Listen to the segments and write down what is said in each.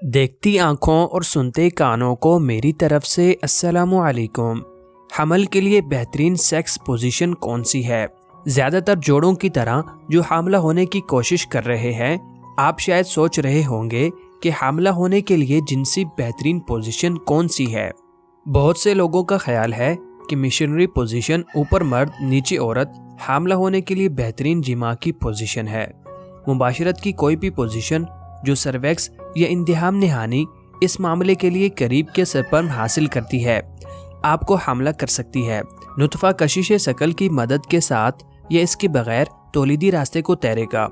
देखती आंखों और सुनते कानों को मेरी तरफ से अस्सलामु अलैकुम। हमल के लिए बेहतरीन सेक्स पोजीशन कौन सी है? ज़्यादातर जोड़ों की तरह जो हामला होने की कोशिश कर रहे हैं, आप शायद सोच रहे होंगे कि हामला होने के लिए जिनसी बेहतरीन पोजीशन कौन सी है। बहुत से लोगों का ख्याल है कि मिशनरी पोजीशन, ऊपर मर्द नीचे औरत, हामला होने के लिए बेहतरीन जिमा की पोजीशन है। मुबाशरत की कोई भी पोजीशन जो सर्वेक्स या इंतहाम नहानी इस मामले के लिए करीब के स्पर्म हासिल करती है, आपको हमला कर सकती है। नुतफ़ा कशिश शकल की मदद के साथ या इसके बगैर तौलीदी रास्ते को तैरेगा।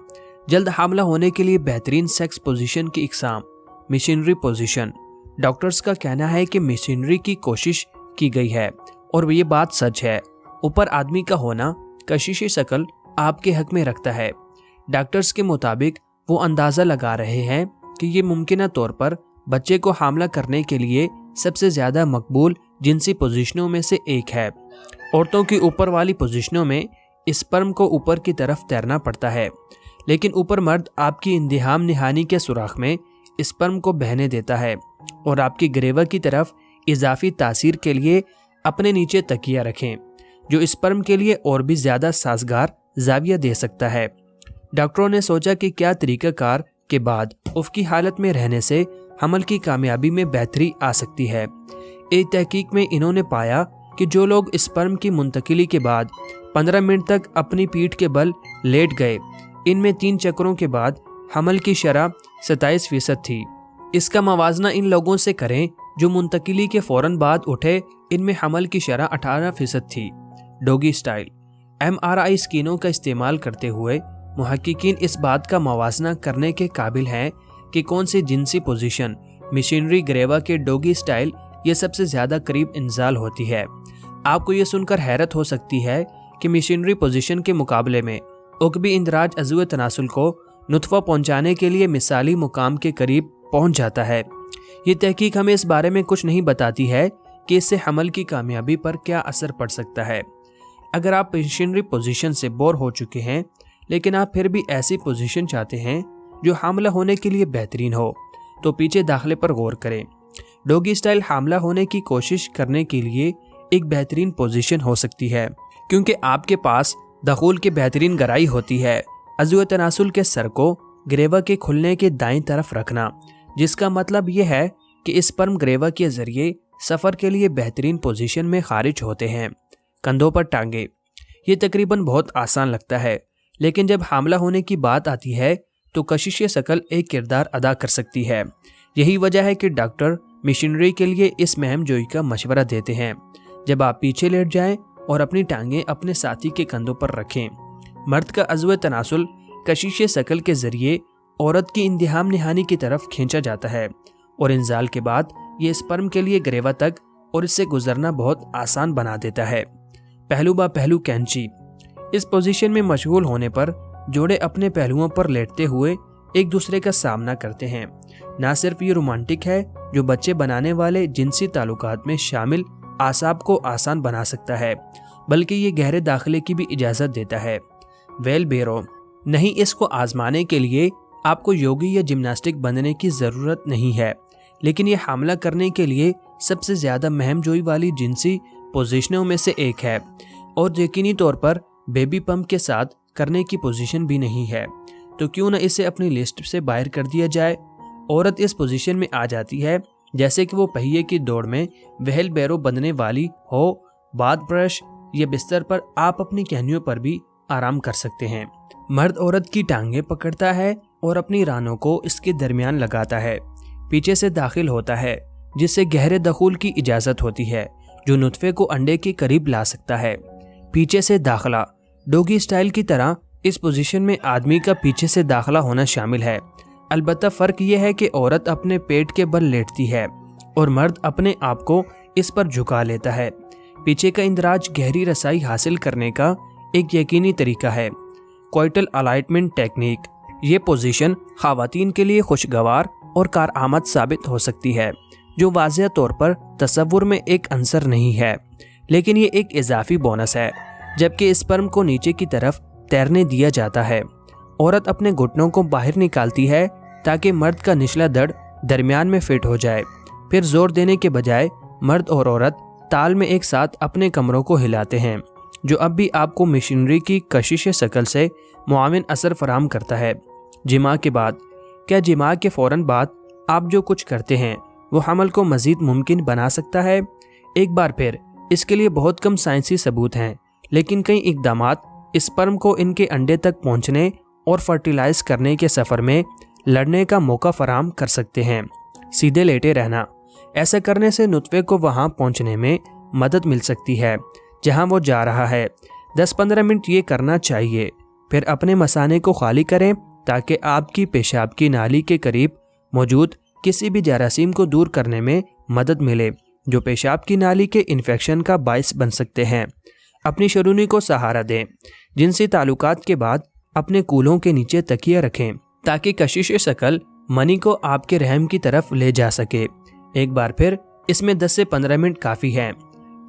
जल्द हमला होने के लिए बेहतरीन सेक्स पोजीशन की इकसाम। Missionary position. डॉक्टर्स का कहना है कि मिशनरी की कोशिश की गई है और ये बात सच है। ऊपर आदमी का होना कशिश शकल आपके हक में रखता है। डॉक्टर्स के मुताबिक वो अंदाज़ा लगा रहे हैं कि ये मुमकिन तौर पर बच्चे को हामला करने के लिए सबसे ज़्यादा मकबूल जिनसी पोजीशनों में से एक है। औरतों की ऊपर वाली पोजीशनों में स्पर्म को ऊपर की तरफ तैरना पड़ता है, लेकिन ऊपर मर्द आपकी इंतहाम नहानी के सुराख में स्पर्म को बहने देता है और आपकी ग्रेवा की तरफ इजाफी तासीर के लिए अपने नीचे तकिया रखें, जो स्पर्म के लिए और भी ज़्यादा साजगार जाविया दे सकता है। डॉक्टरों ने सोचा कि क्या तरीक़ाकार के बाद उफ की हालत में रहने से हमल की कामयाबी में बेहतरी आ सकती है। एक तहकीक में इन्होंने पाया कि जो लोग स्पर्म की मुंतकिली के बाद 15 मिनट तक अपनी पीठ के बल लेट गए, इनमें 3 चक्रों के बाद हमल की शरह 27% थी। इसका मवाजना इन लोगों से करें जो मुंतकिली के फ़ौरन बाद उठे, इनमें हमल की शरह 18% थी। Doggy style. MRI स्कैनों का इस्तेमाल करते हुए मुहक्किकीन इस बात का मवाजना करने के काबिल हैं कि कौन सी जिनसी पोजीशन मिशनरी ग्रेवा के डोगी स्टाइल ये सबसे ज़्यादा करीब इंजाल होती है। आपको ये सुनकर हैरत हो सकती है कि मिशनरी पोजीशन के मुकाबले में उकबी इंदराज अज़्व तनासुल को नुतफ़ा पहुँचाने के लिए मिसाली मुकाम के करीब पहुँच जाता है। ये तहकीक हमें इस बारे में कुछ नहीं बताती है कि इससे हमल की कामयाबी पर क्या असर पड़ सकता है। अगर आप मिशनरी पोजीशन से बोर हो चुके हैं लेकिन आप फिर भी ऐसी पोजीशन चाहते हैं जो हामला होने के लिए बेहतरीन हो, तो पीछे दाखिले पर गौर करें। डोगी स्टाइल हामला होने की कोशिश करने के लिए एक बेहतरीन पोजीशन हो सकती है, क्योंकि आपके पास दखूल की बेहतरीन गहराई होती है। अज़्व तनासुल के सर को ग्रेवा के खुलने के दाईं तरफ रखना, जिसका मतलब यह है कि स्पर्म ग्रेवा के जरिए सफ़र के लिए बेहतरीन पोजीशन में खारिज होते हैं। कंधों पर टांगे। ये तकरीबन बहुत आसान लगता है, लेकिन जब हामला होने की बात आती है तो कशिश शकल एक किरदार अदा कर सकती है। यही वजह है कि डॉक्टर मिशनरी के लिए इस महम जोई का मशवरा देते हैं। जब आप पीछे लेट जाएं और अपनी टांगें अपने साथी के कंधों पर रखें। मर्द का अज़्व तनासुल कशिश शकल के जरिए औरत की इंतहाम नहानी की तरफ खींचा जाता है और इंजाल के बाद ये स्पर्म के लिए ग्रेवा तक और इससे गुजरना बहुत आसान बना देता है। पहलू बा पहलू कैंची। इस पोजीशन में मशगूल होने पर जोड़े अपने पहलुओं पर लेटते हुए एक दूसरे का सामना करते हैं। ना सिर्फ ये रोमांटिक है जो बच्चे बनाने वाले जिनसी ताल्लुकात में शामिल आसाब को आसान बना सकता है, बल्कि ये गहरे दाखिले की भी इजाज़त देता है। वेल बेरो। नहीं, इसको आजमाने के लिए आपको योगी या जिम्नास्टिक बनने की ज़रूरत नहीं है, लेकिन ये हमला करने के लिए सबसे ज़्यादा महम जोई वाली जिनसी पोजीशनों में से एक है और यकीनी तौर पर बेबी पंप के साथ करने की पोजीशन भी नहीं है, तो क्यों न इसे अपनी लिस्ट से बाहर कर दिया जाए। औरत इस पोजीशन में आ जाती है जैसे कि वो पहिए की दौड़ में व्हील बैरो बंधने वाली हो। बाथ ब्रश या बिस्तर पर आप अपनी कहनियों पर भी आराम कर सकते हैं। मर्द औरत की टांगें पकड़ता है और अपनी रानों को इसके दरमियान लगाता है। पीछे से दाखिल होता है, जिससे गहरे दखूल की इजाज़त होती है जो नुतफ़े को अंडे के करीब ला सकता है। पीछे से दाखिला। डोगी स्टाइल की तरह इस पोजीशन में आदमी का पीछे से दाखिला होना शामिल है। अलबत्ता फ़र्क यह है कि औरत अपने पेट के बल लेटती है और मर्द अपने आप को इस पर झुका लेता है। पीछे का इंदराज गहरी रसाई हासिल करने का एक यकीनी तरीका है। Coital alignment technique. ये पोजीशन ख़वातीन के लिए खुशगवार और कारआमद साबित हो सकती है, जो वाज़ेह तौर पर तसव्वुर में एक अंसर नहीं है, लेकिन ये एक इजाफी बोनस है। जबकि स्पर्म को नीचे की तरफ तैरने दिया जाता है। औरत अपने घुटनों को बाहर निकालती है ताकि मर्द का निचला धड़ दरमियान में फिट हो जाए। फिर जोर देने के बजाय मर्द और औरत ताल में एक साथ अपने कमरों को हिलाते हैं, जो अब भी आपको मशीनरी की कशिश शकल से मुआविन असर फराहम करता है। जिमा के बाद, क्या जिमा के फ़ौरन बाद आप जो कुछ करते हैं वो हमल को मज़ीद मुमकिन बना सकता है? एक बार फिर, इसके लिए बहुत कम साइंसी सबूत हैं, लेकिन कई इक़दामात स्पर्म को इनके अंडे तक पहुंचने और फर्टिलाइज करने के सफ़र में लड़ने का मौका फराहम कर सकते हैं। सीधे लेटे रहना, ऐसा करने से नुतफ़े को वहां पहुंचने में मदद मिल सकती है जहां वो जा रहा है। 10-15 मिनट ये करना चाहिए। फिर अपने मसाने को खाली करें ताकि आपकी पेशाब की नाली के करीब मौजूद किसी भी जरासीम को दूर करने में मदद मिले, जो पेशाब की नाली के इन्फेक्शन का बायस बन सकते हैं। अपनी शरूनी को सहारा दें। जिनसी ताल्लुकात के बाद अपने कूल्हों के नीचे तकिया रखें ताकि कशिश शकल मनी को आपके रहम की तरफ ले जा सके। एक बार फिर, इसमें 10 से 15 मिनट काफ़ी है।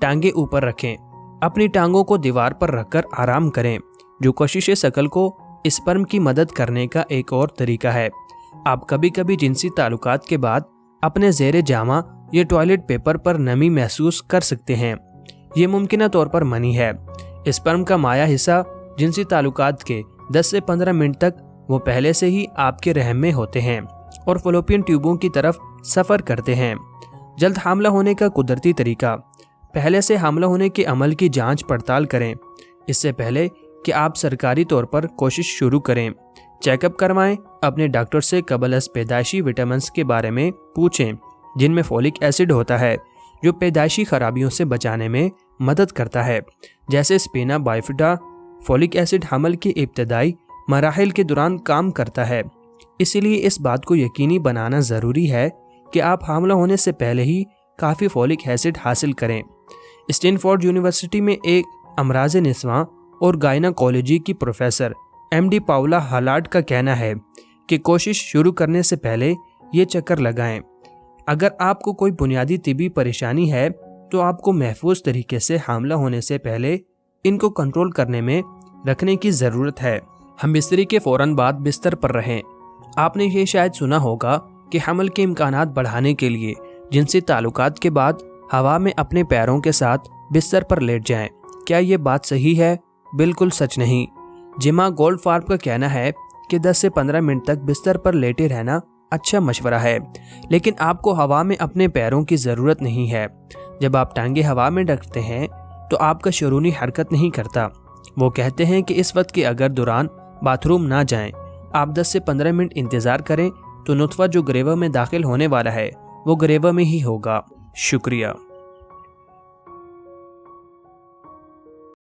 टांगे ऊपर रखें। अपनी टांगों को दीवार पर रखकर आराम करें, जो कशिश शकल को स्पर्म की मदद करने का एक और तरीका है। आप कभी कभी जिनसी ताल्लुकात के बाद अपने ज़ेरे जामा या टॉयलेट पेपर पर नमी महसूस कर सकते हैं। ये मुमकिन तौर पर मनी है। स्पर्म का माया हिस्सा जिनसी ताल्लुकात के 10 से 15 मिनट तक वो पहले से ही आपके रहम में होते हैं और फलोपियन ट्यूबों की तरफ सफ़र करते हैं। जल्द हामला होने का कुदरती तरीका, पहले से हामला होने के अमल की जांच पड़ताल करें। इससे पहले कि आप सरकारी तौर पर कोशिश शुरू करें, चेकअप करवाएं। अपने डॉक्टर से कबल अज़ पैदाइशी विटामिन्स के बारे में पूछें, जिनमें फोलिक एसिड होता है, जो पैदाइशी खराबियों से बचाने में मदद करता है, जैसे स्पिना बाइफिडा। फोलिक एसिड हमल के इब्तदाई मराहिल के दौरान काम करता है, इसीलिए इस बात को यकीनी बनाना ज़रूरी है कि आप हामला होने से पहले ही काफ़ी फोलिक एसिड हासिल करें। स्टैनफोर्ड यूनिवर्सिटी में एक अमराज निस्वां और गायनाकोलॉजी की प्रोफेसर MD पाउला हालार्ड का कहना है कि कोशिश शुरू करने से पहले ये चक्कर लगाएं। अगर आपको कोई बुनियादी तिबी परेशानी है तो आपको महफूज तरीके से हामला होने से पहले इनको कंट्रोल करने में रखने की ज़रूरत है। हम बिस्तरी के फ़ौरन बाद बिस्तर पर रहें। आपने ये शायद सुना होगा कि हमल के इम्कानात बढ़ाने के लिए जिनसी ताल्लुकात के बाद हवा में अपने पैरों के साथ बिस्तर पर लेट जाएं। क्या ये बात सही है? बिल्कुल सच नहीं। जिमा गोल्डफार्ब का कहना है कि 10 से 15 मिनट तक बिस्तर पर लेटे रहना अच्छा मशवरा है, लेकिन आपको हवा में अपने पैरों की ज़रूरत नहीं है। जब आप टांगे हवा में रखते हैं तो आपका शरूनी हरकत नहीं करता। वो कहते हैं कि इस वक्त के अगर दौरान बाथरूम ना जाएं, आप 10 से 15 मिनट इंतज़ार करें तो नुतफ़ा जो ग्रेवा में दाखिल होने वाला है वो ग्रेवा में ही होगा। शुक्रिया।